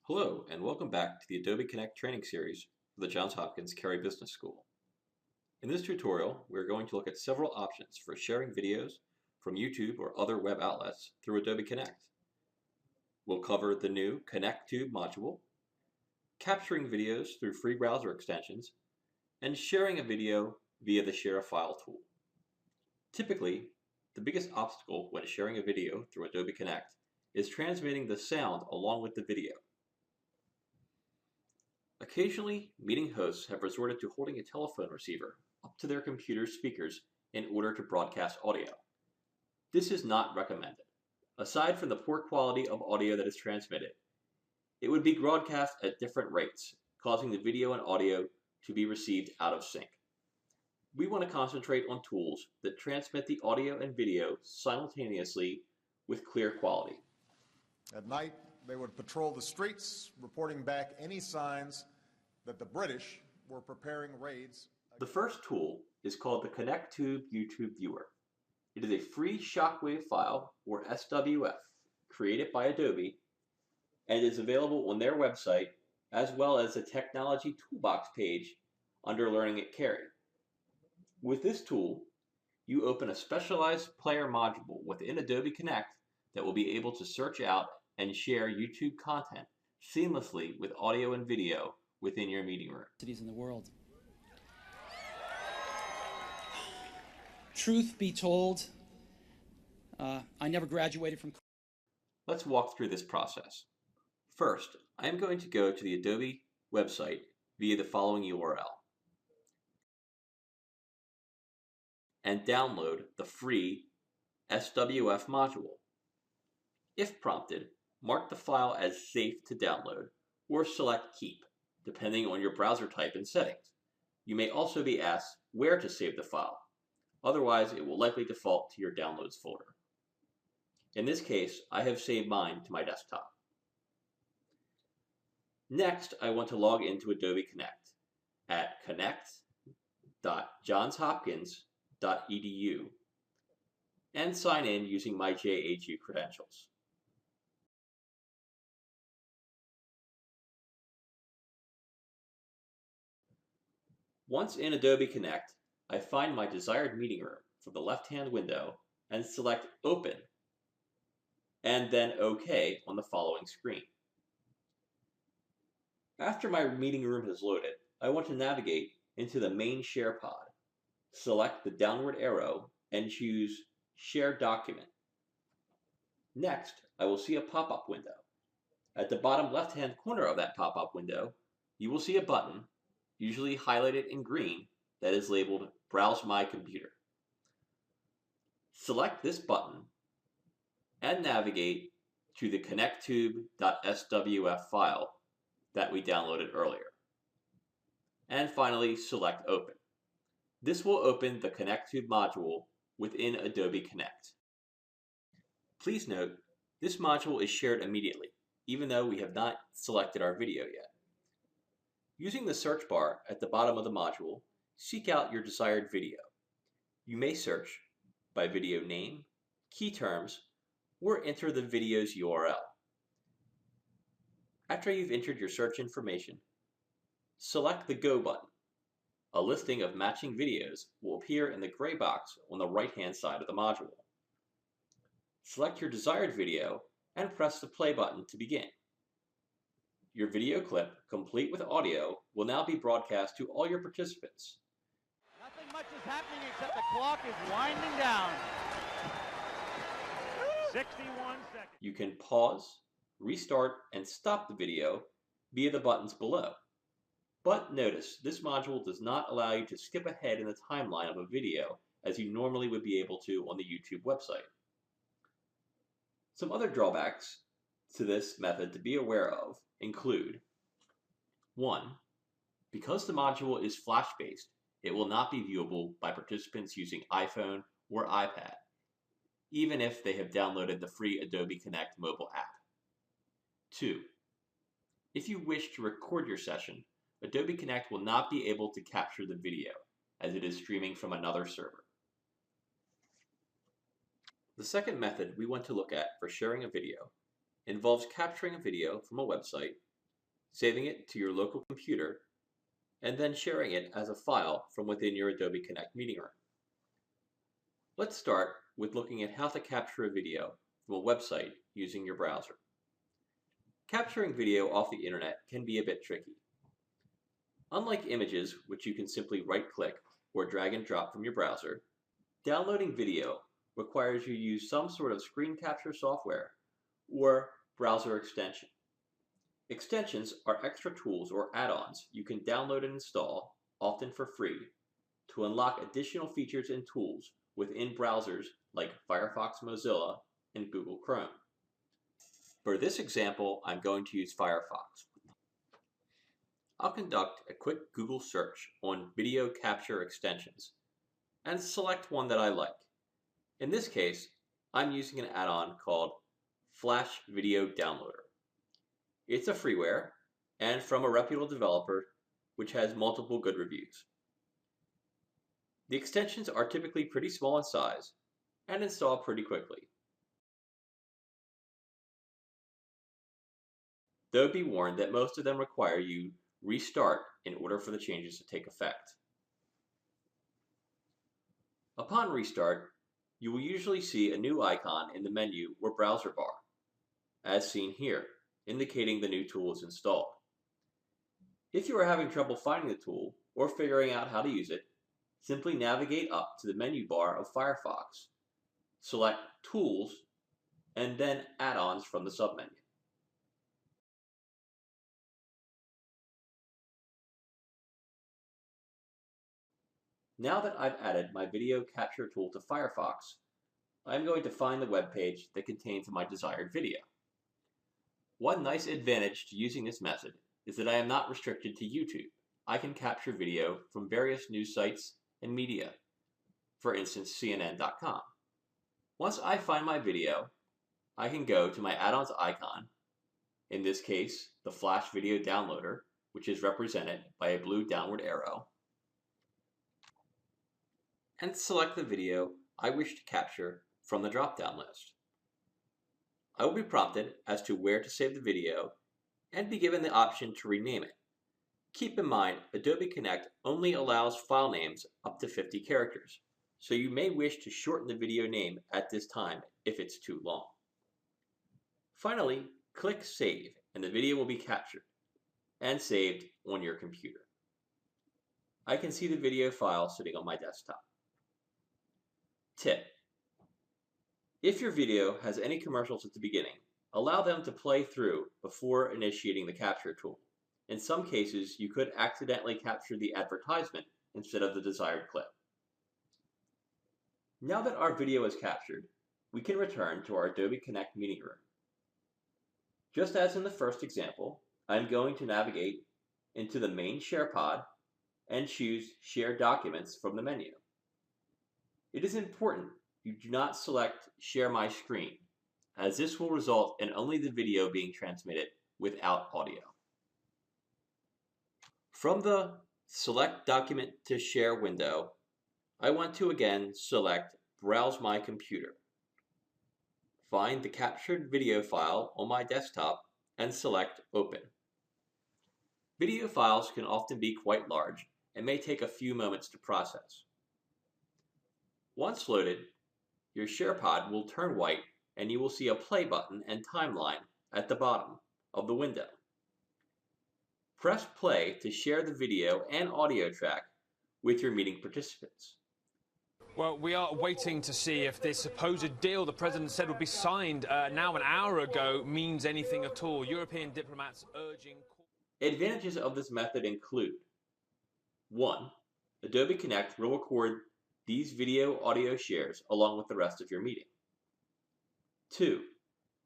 Hello, and welcome back to the Adobe Connect training series for the Johns Hopkins Carey Business School. In this tutorial, we're going to look at several options for sharing videos from YouTube or other web outlets through Adobe Connect. We'll cover the new Connect Tube module, capturing videos through free browser extensions, and sharing a video via the Share a File tool. Typically, the biggest obstacle when sharing a video through Adobe Connect is transmitting the sound along with the video. Occasionally, meeting hosts have resorted to holding a telephone receiver up to their computer speakers in order to broadcast audio. This is not recommended. Aside from the poor quality of audio that is transmitted, it would be broadcast at different rates, causing the video and audio to be received out of sync. We want to concentrate on tools that transmit the audio and video simultaneously with clear quality. At night, they would patrol the streets, reporting back any signs that the British were preparing raids. The first tool is called the Connect Tube YouTube Viewer. It is a free shockwave file, or SWF, created by Adobe, and is available on their website as well as the Technology Toolbox page under Learning at Carey. With this tool, you open a specialized player module within Adobe Connect that will be able to search out and share YouTube content seamlessly with audio and video within your meeting room. Cities in the world. Truth be told, I never graduated from. Let's walk through this process. First, I am going to go to the Adobe website via the following URL and download the free SWF module. If prompted, mark the file as safe to download or select Keep, depending on your browser type and settings. You may also be asked where to save the file. Otherwise, it will likely default to your Downloads folder. In this case, I have saved mine to my desktop. Next, I want to log into Adobe Connect at connect.johnshopkins.edu and sign in using my JHU credentials. Once in Adobe Connect, I find my desired meeting room from the left-hand window and select Open, and then OK on the following screen. After my meeting room has loaded, I want to navigate into the main Share pod. Select the downward arrow and choose Share Document. Next, I will see a pop-up window. At the bottom left-hand corner of that pop-up window, you will see a button, usually highlighted in green, that is labeled Browse My Computer. Select this button and navigate to the connecttube.swf file that we downloaded earlier. And finally, select Open. This will open the Connect Tube module within Adobe Connect. Please note, this module is shared immediately, even though we have not selected our video yet. Using the search bar at the bottom of the module, seek out your desired video. You may search by video name, key terms, or enter the video's URL. After you've entered your search information, select the Go button. A listing of matching videos will appear in the gray box on the right-hand side of the module. Select your desired video and press the play button to begin. Your video clip, complete with audio, will now be broadcast to all your participants. Nothing much is happening except the clock is winding down. 61 seconds. You can pause, restart, and stop the video via the buttons below. But notice, this module does not allow you to skip ahead in the timeline of a video as you normally would be able to on the YouTube website. Some other drawbacks to this method to be aware of include 1. Because the module is Flash-based, it will not be viewable by participants using iPhone or iPad, even if they have downloaded the free Adobe Connect mobile app. 2. If you wish to record your session, Adobe Connect will not be able to capture the video, as it is streaming from another server. The second method we want to look at for sharing a video involves capturing a video from a website saving it to your local computer, and then sharing it as a file from within your Adobe Connect meeting room. Let's start with looking at how to capture a video from a website using your browser. Capturing video off the internet can be a bit tricky. Unlike images, which you can simply right-click or drag and drop from your browser, downloading video requires you use some sort of screen capture software or browser extension. Extensions are extra tools or add-ons you can download and install, often for free, to unlock additional features and tools within browsers like Firefox, Mozilla, and Google Chrome. For this example, I'm going to use Firefox. I'll conduct a quick Google search on video capture extensions and select one that I like. In this case, I'm using an add-on called Flash Video Downloader. It's a freeware and from a reputable developer which has multiple good reviews. The extensions are typically pretty small in size and install pretty quickly. Though be warned that most of them require you restart in order for the changes to take effect. Upon restart, you will usually see a new icon in the menu or browser bar, as seen here, indicating the new tool is installed. If you are having trouble finding the tool or figuring out how to use it, simply navigate up to the menu bar of Firefox, select Tools, and then Add-ons from the submenu. Now that I've added my video capture tool to Firefox, I'm going to find the web page that contains my desired video. One nice advantage to using this method is that I am not restricted to YouTube. I can capture video from various news sites and media, for instance CNN.com. Once I find my video, I can go to my add-ons icon, in this case the Flash Video Downloader, which is represented by a blue downward arrow, and select the video I wish to capture from the drop-down list. I will be prompted as to where to save the video and be given the option to rename it. Keep in mind, Adobe Connect only allows file names up to 50 characters, so you may wish to shorten the video name at this time if it's too long. Finally, click Save and the video will be captured and saved on your computer. I can see the video file sitting on my desktop. Tip: if your video has any commercials at the beginning, allow them to play through before initiating the capture tool. In some cases, you could accidentally capture the advertisement instead of the desired clip. Now that our video is captured, we can return to our Adobe Connect meeting room. Just as in the first example, I'm going to navigate into the main Share pod and choose Share Documents from the menu. It is important you do not select Share My Screen, as this will result in only the video being transmitted without audio. From the Select Document to Share window, I want to again select Browse My Computer. Find the captured video file on my desktop and select Open. Video files can often be quite large and may take a few moments to process. Once loaded, your SharePod will turn white and you will see a play button and timeline at the bottom of the window. Press play to share the video and audio track with your meeting participants. Well, we are waiting to see if this supposed deal the president said would be signed now an hour ago means anything at all. European diplomats urging... Advantages of this method include: 1. Adobe Connect will record these video audio shares along with the rest of your meeting. 2.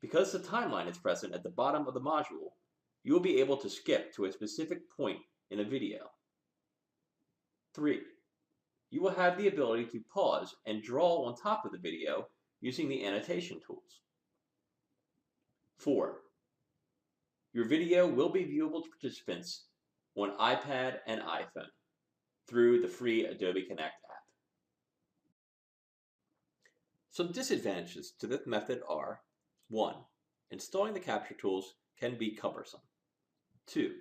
Because the timeline is present at the bottom of the module, you will be able to skip to a specific point in a video. 3. You will have the ability to pause and draw on top of the video using the annotation tools. 4. Your video will be viewable to participants on iPad and iPhone through the free Adobe Connect app. Some disadvantages to this method are: 1. Installing the capture tools can be cumbersome. 2.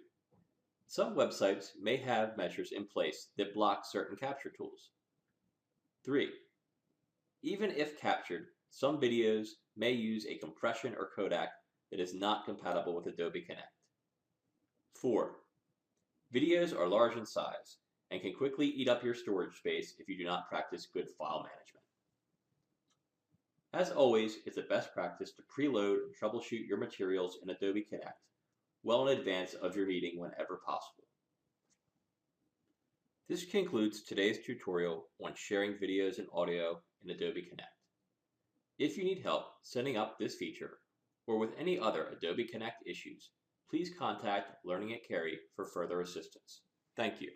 Some websites may have measures in place that block certain capture tools. 3. Even if captured, some videos may use a compression or codec that is not compatible with Adobe Connect. 4. Videos are large in size and can quickly eat up your storage space if you do not practice good file management. As always, it's the best practice to preload and troubleshoot your materials in Adobe Connect well in advance of your meeting whenever possible. This concludes today's tutorial on sharing videos and audio in Adobe Connect. If you need help setting up this feature or with any other Adobe Connect issues, please contact Learning at Cary for further assistance. Thank you.